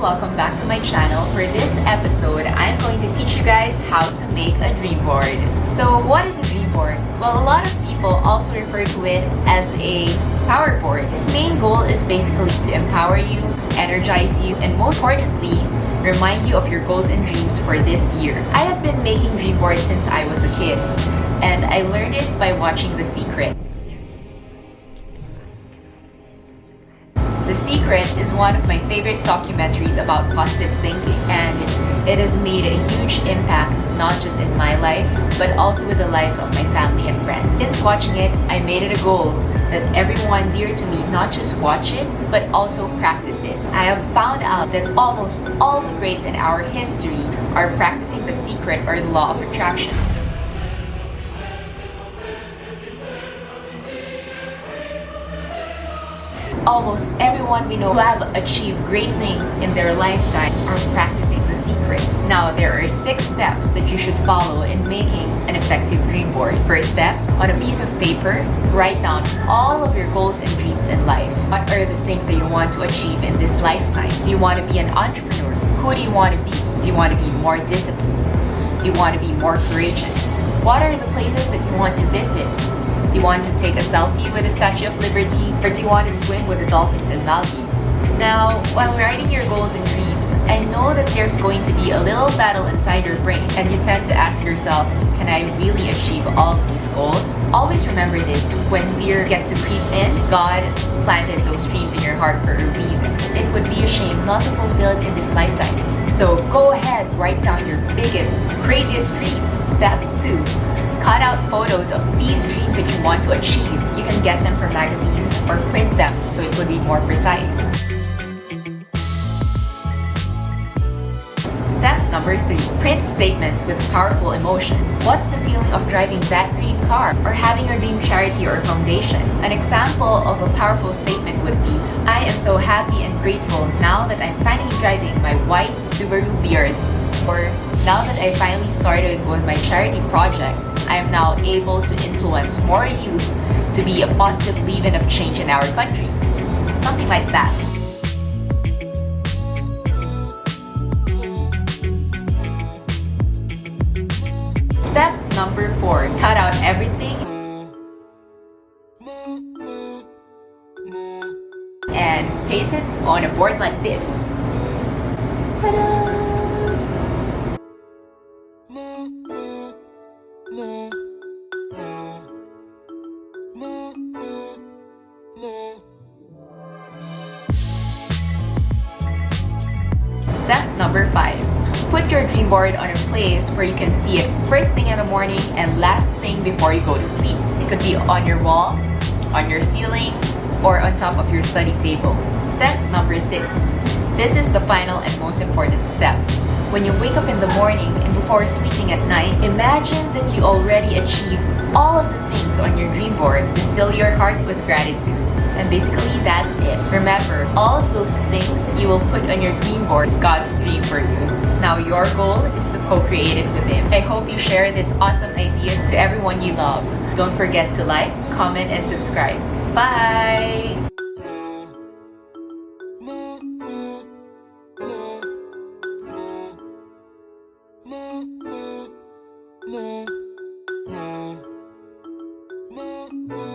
welcome back to my channel. For this episode, I'm going to teach you guys how to make a dream board. So what is a dream board? Well, a lot of people also refer to it as a power board. Its main goal is basically to empower you, energize you, and most importantly, remind you of your goals and dreams for this year. I have been making dream boards since I was a kid, and I learned it by watching The Secret. The Secret is one of my favorite documentaries about positive thinking, and it has made a huge impact not just in my life, but also with the lives of my family and friends. Since watching it, I made it a goal that everyone dear to me not just watch it, but also practice it. I have found out that almost all the greats in our history are practicing The Secret or the law of attraction. Almost everyone we know who have achieved great things in their lifetime are practicing The Secret. Now, there are 6 steps that you should follow in making an effective dream board. First step, on a piece of paper, write down all of your goals and dreams in life. What are the things that you want to achieve in this lifetime? Do you want to be an entrepreneur? Who do you want to be? Do you want to be more disciplined? Do you want to be more courageous? What are the places that you want to visit? Do you want to take a selfie with the Statue of Liberty? Or do you want to swim with the dolphins in Maldives? Now, while writing your goals and dreams, I know that there's going to be a little battle inside your brain, and you tend to ask yourself, can I really achieve all of these goals? Always remember this, when fear gets to creep in, God planted those dreams in your heart for a reason. It would be a shame not to fulfill it in this lifetime. So go ahead, write down your biggest, craziest dream. Step 2. Cut out photos of these dreams that you want to achieve. You can get them from magazines or print them so it would be more precise. Step number 3. Print statements with powerful emotions. What's the feeling of driving that dream car or having your dream charity or foundation? An example of a powerful statement would be, I am so happy and grateful now that I'm finally driving my white Subaru BRZ. Or, now that I finally started with my charity project, I am now able to influence more youth to be a positive leaven of change in our country. Something like that. Step number 4. Cut out everything and paste it on a board like this. Ta-da! Step number 5. Put your dream board on a place where you can see it first thing in the morning and last thing before you go to sleep. It could be on your wall, on your ceiling, or on top of your study table. Step number 6. This is the final and most important step. When you wake up in the morning and before sleeping at night, imagine that you already achieved all of the things on your dream board. Just fill your heart with gratitude. And basically, that's it. Remember, all of those things that you will put on your dream board is God's dream for you. Now, your goal is to co-create it with Him. I hope you share this awesome idea to everyone you love. Don't forget to like, comment, and subscribe. Bye! No.